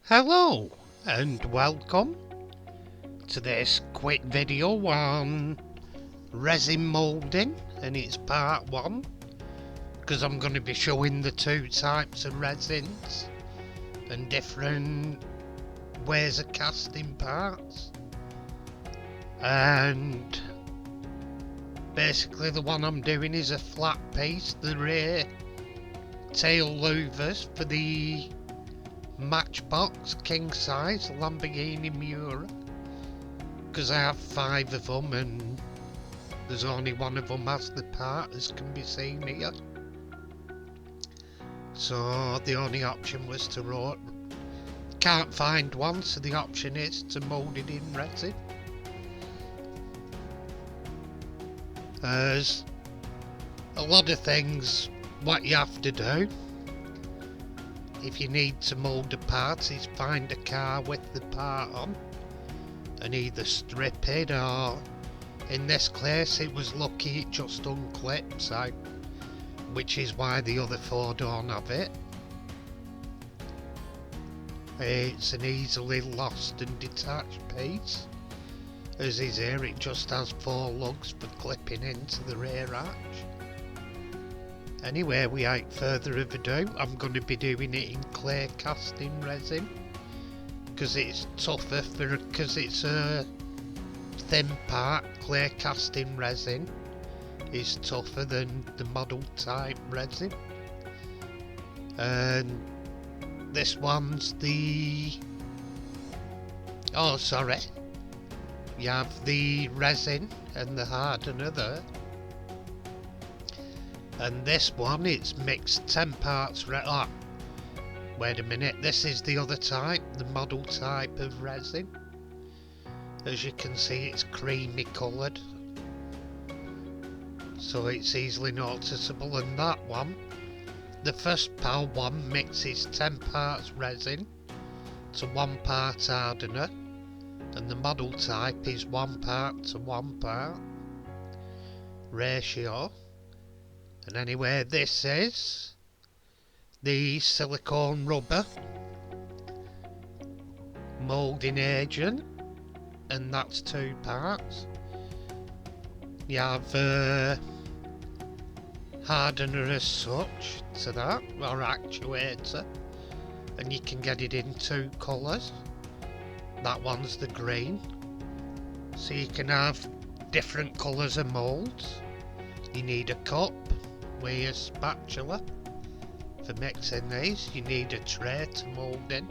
Hello and welcome to this quick video on resin moulding, and it's part 1 because I'm going to be showing the 2 types of resins and different ways of casting parts. And basically the one I'm doing is a flat piece, the rear tail louvers for the Matchbox king size Lamborghini Miura, because I have 5 of them and there's only one of them has the part, as can be seen here. So the only option was to roll. Can't find one, so the option is to mould it in resin. There's a lot of things what you have to do if you need to mould a part is find a car with the part on and either strip it, or in this case it was lucky it just unclips out, which is why the other 4 don't have it. It's an easily lost and detached piece, as is here. It just has 4 lugs for clipping into the rear arch. Anyway, without further ado, I'm going to be doing it in clay casting resin because it's tougher, because it's a thin part. Clay casting resin is tougher than the model type resin, and this one's the you have the resin and the hardener there. And this one, it's mixed 10 parts wait a minute, this is the other type, the model type of resin. As you can see, it's creamy coloured, so it's easily noticeable. And that one, the first pal one, mixes 10 parts resin to 1 part hardener, and the model type is 1 part to 1 part ratio. And anyway, this is the silicone rubber moulding agent, and that's 2 parts. You have hardener as such to that, or actuator, and you can get it in 2 colours. That one's the green, so you can have different colours of moulds. You need a cup with a spatula for mixing these. You need a tray to mould in,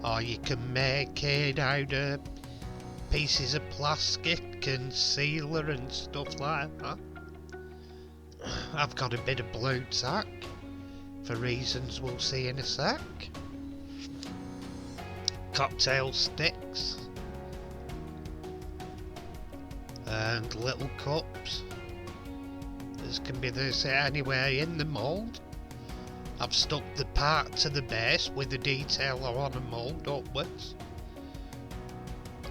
or you can make it out of pieces of plastic and sealer and stuff like that. I've got a bit of blue tack for reasons we'll see in a sec. Cocktail sticks and little cups, as can be this anywhere in the mould. I've stuck the part to the base with the detail I want to mould upwards,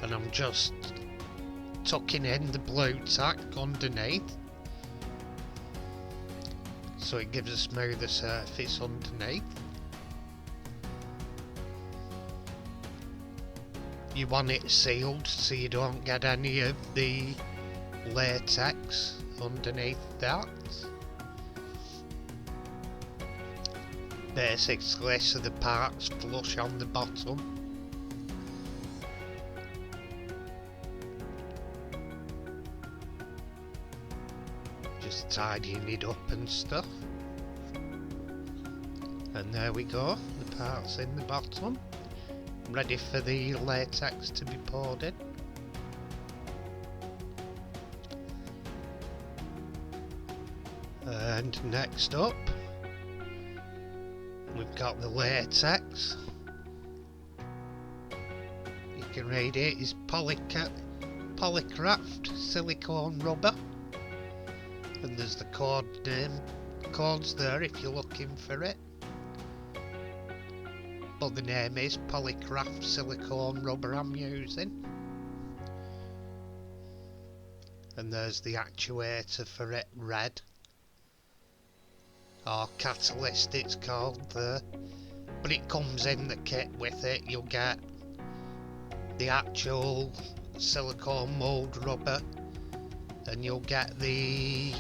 and I'm just tucking in the blue tack underneath so it gives a smoother surface underneath. You want it sealed so you don't get any of the latex underneath that. Basically, so the part's flush on the bottom. Just tidying it up and stuff. And there we go, the part's in the bottom, ready for the latex to be poured in. And next up, we've got the latex. You can read it is polycraft silicone rubber, and there's the codes there if you're looking for it. But the name is polycraft silicone rubber I'm using. And there's the actuator for it, red. Or catalyst it's called there. but it comes in the kit with it. You'll get the actual silicone mould rubber, and you'll get the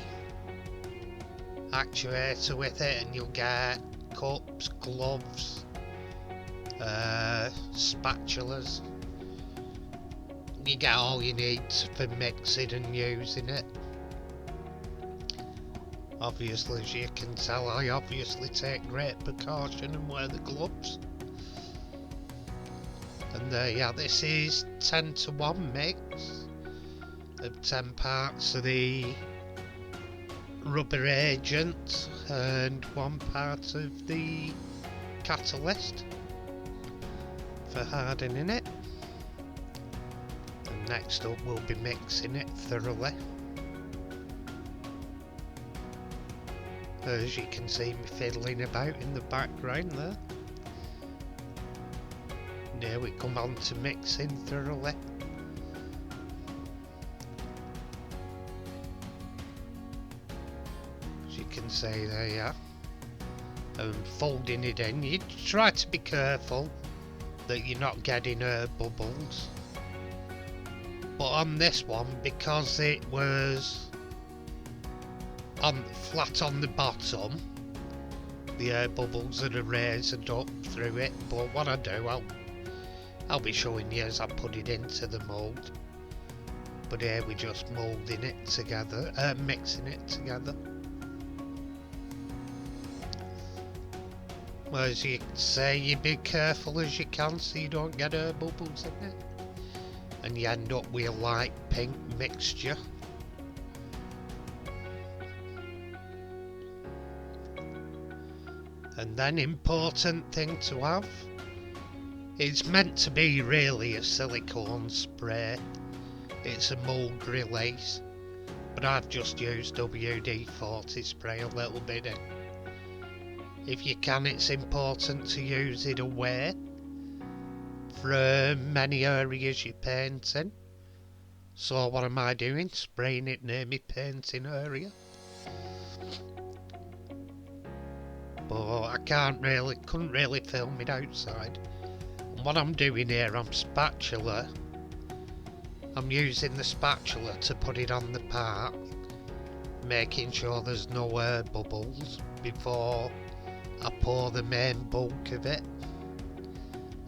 actuator with it, and you'll get cups, gloves, spatulas. You get all you need for mixing and using it. Obviously, as you can tell, I obviously take great precaution and wear the gloves. And yeah, this is 10-to-1 mix of 10 parts of the rubber agent and 1 part of the catalyst for hardening it. And next up we'll be mixing it thoroughly. As you can see me fiddling about in the background there. Now we come on to mixing thoroughly. As you can see there, yeah. And folding it in, you try to be careful that you're not getting air bubbles. But on this one, because it was flat on the bottom, the air bubbles are raised up through it. But what I do, I'll be showing you as I put it into the mould. But here we're just moulding it together, mixing it together. Well, as you say, you be careful as you can so you don't get air bubbles in it. And you end up with a light pink mixture. And then important thing to have, it's meant to be really a silicone spray. It's a mould release, but I've just used WD-40 spray a little bit in. If you can, it's important to use it away from many areas you're painting. So what am I doing? Spraying it near my painting area. But I couldn't really film it outside. And what I'm doing here, I'm using the spatula to put it on the part, making sure there's no air bubbles before I pour the main bulk of it.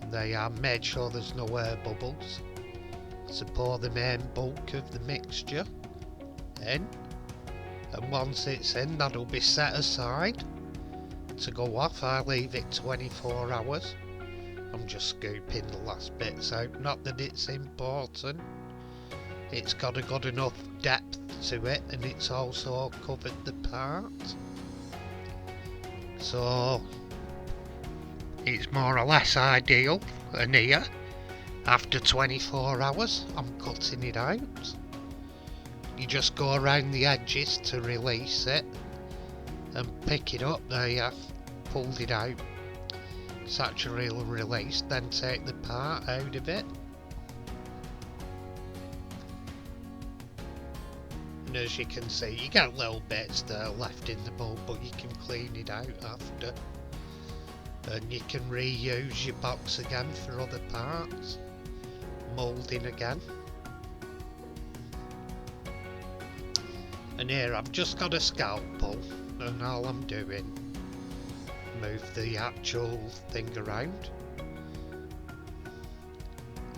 And there I made sure there's no air bubbles. So pour the main bulk of the mixture in, and once it's in, that'll be set aside to go off. I leave it 24 hours. I'm just scooping the last bits out, not that it's important. It's got a good enough depth to it, and it's also covered the part. So it's more or less ideal. And here, after 24 hours, I'm cutting it out. You just go around the edges to release it and pick it up. There you have pulled it out. Saturate release, then take the part out of it. And as you can see, you get little bits that are left in the mould, but you can clean it out after. And you can reuse your box again for other parts. Moulding again. And here I've just got a scalpel, and all I'm doing, move the actual thing around.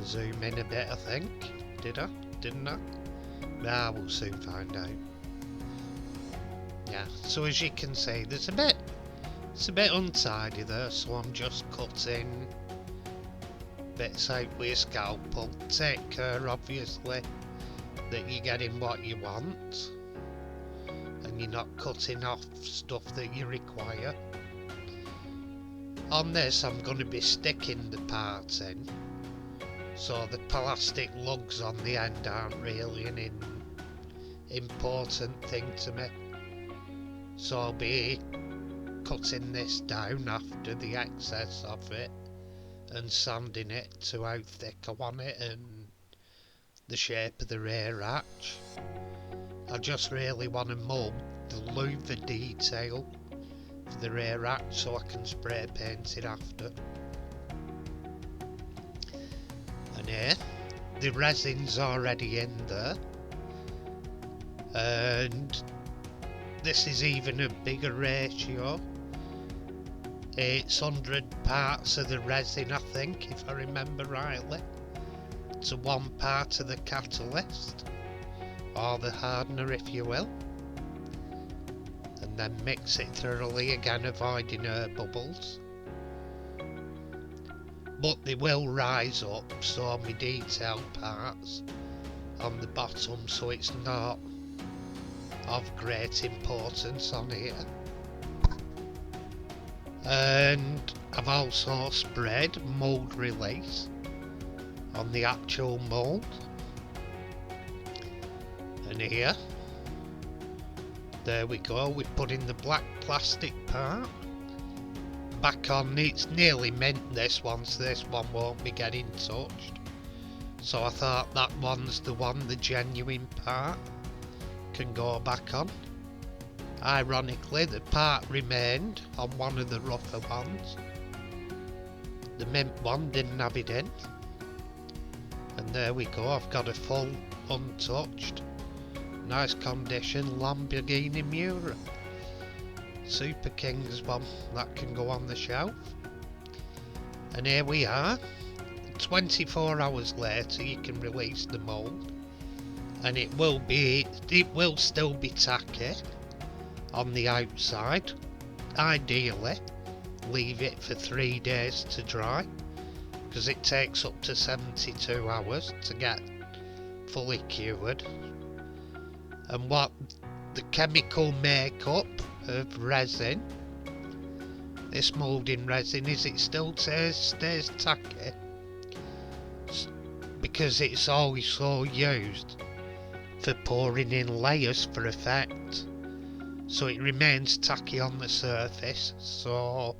Zoom in a bit, I think. Did I? Didn't I? Nah, we'll soon find out. Yeah, so as you can see, it's a bit untidy there, so I'm just cutting bits out with a scalpel. Take care, obviously, that you're getting what you want, and you're not cutting off stuff that you require. On this, I'm going to be sticking the parts in, so the plastic lugs on the end aren't really an important thing to me. So I'll be cutting this down after the excess of it and sanding it to how thick I want it and the shape of the rear arch. I just really want to mould the louver detail for the rear hatch so I can spray paint it after. And here, the resin's already in there, and this is even a bigger ratio. It's 100 parts of the resin, I think, if I remember rightly, to 1 part of the catalyst, or the hardener if you will, and then mix it thoroughly, again avoiding air bubbles. But they will rise up, so my detail parts on the bottom, so it's not of great importance on here. And I've also sprayed mould release on the actual mould. And here, there we go, we put in the black plastic part back on. It's nearly mint, this one, so this one won't be getting touched, so I thought that one's the one, the genuine part can go back on. Ironically, the part remained on one of the rougher ones. The mint one didn't have it in. And there we go, I've got a full, untouched, nice condition Lamborghini Miura. Super King's one, that can go on the shelf. And here we are, 24 hours later you can release the mould. And it will still be tacky on the outside. Ideally leave it for 3 days to dry, because it takes up to 72 hours to get fully cured. And what the chemical makeup of resin, this moulding resin, is it still stays tacky because it's also used for pouring in layers for effect, so it remains tacky on the surface, so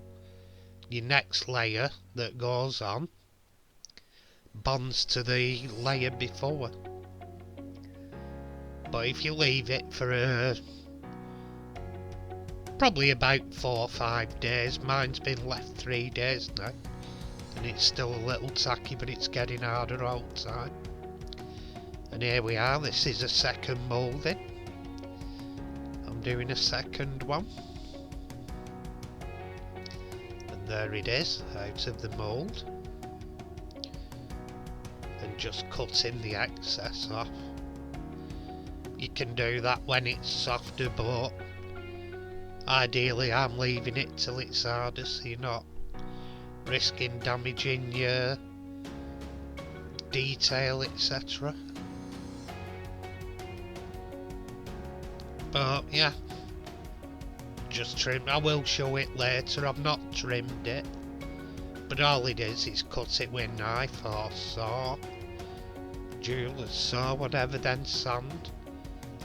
your next layer that goes on bonds to the layer before. But if you leave it for probably about 4 or 5 days, mine's been left 3 days now, and it's still a little tacky, but it's getting harder all the time. And here we are, this is a second moulding. I'm doing a second one. And there it is, out of the mould. And just cutting the excess off. You can do that when it's softer, but ideally I'm leaving it till it's harder, so you're not risking damaging your detail, etc. But yeah, just trim. I will show it later. I've not trimmed it, but all it is cut it with a knife or saw, jeweler's saw, whatever, then sand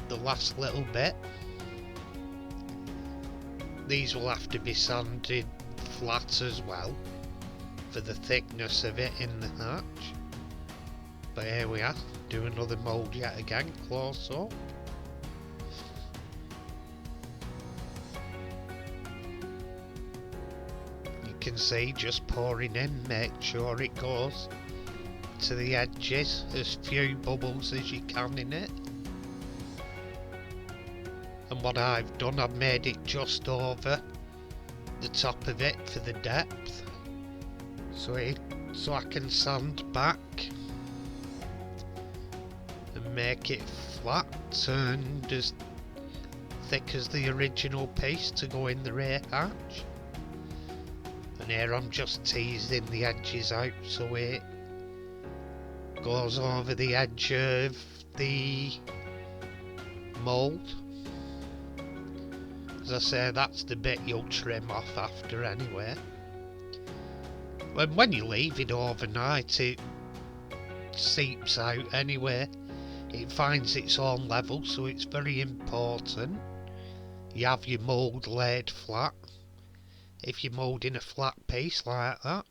the last little bit. These will have to be sanded flat as well for the thickness of it in the hatch. But here we are, do another mould yet again, close up. You can see just pouring in, make sure it goes to the edges, as few bubbles as you can in it. And what I've done, I've made it just over the top of it for the depth, so I can sand back and make it flat and as thick as the original piece to go in the rear hatch. And here I'm just teasing the edges out so it goes over the edge of the mould. As I say, that's the bit you'll trim off after anyway. When you leave it overnight, it seeps out anyway. It finds its own level, so it's very important you have your mould laid flat if you're moulding a flat piece like that.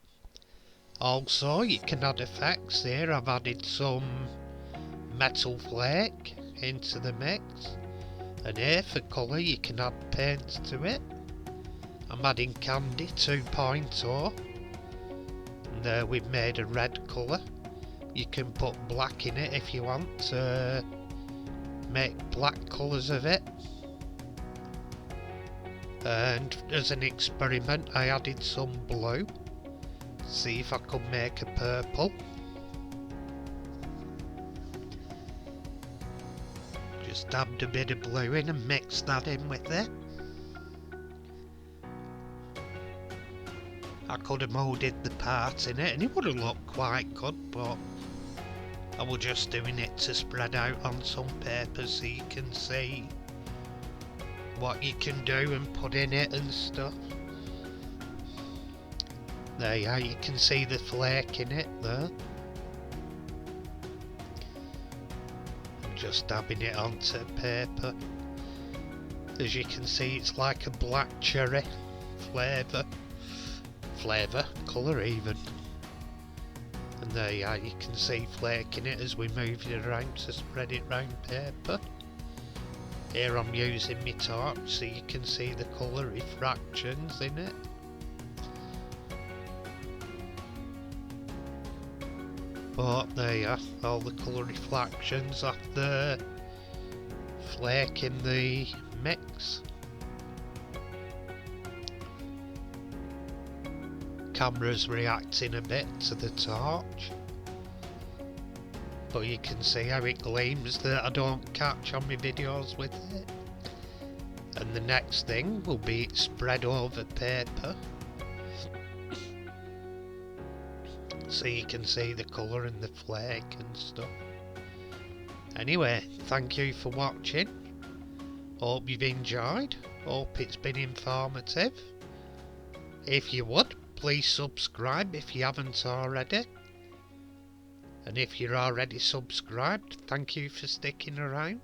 Also, you can add effects here. I've added some metal flake into the mix, and here for colour you can add paint to it. I'm adding candy 2.0, and there we've made a red colour. You can put black in it if you want to make black colours of it. And as an experiment I added some blue, see if I could make a purple. Just dabbed a bit of blue in and mixed that in with it. I could have moulded the parts in it and it would have looked quite good, but I was just doing it to spread out on some paper so you can see what you can do and put in it and stuff. There you are, you can see the flake in it there. Just dabbing it onto paper. As you can see, it's like a black cherry flavour, colour even. And there you are, you can see flake in it as we move it around to spread it round paper. Here I'm using my torch so you can see the colour refractions in it. But there you are, all the colour reflections off the flake in the mix. Camera's reacting a bit to the torch, but you can see how it gleams that I don't catch on my videos with it. And the next thing will be spread over paper so you can see the colour and the flake and stuff. Anyway, thank you for watching. Hope you've enjoyed. Hope it's been informative. If you would, please subscribe if you haven't already. And if you're already subscribed, thank you for sticking around.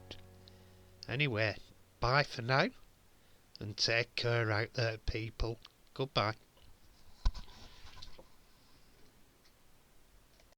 Anyway, bye for now, and take care out there, people. Goodbye.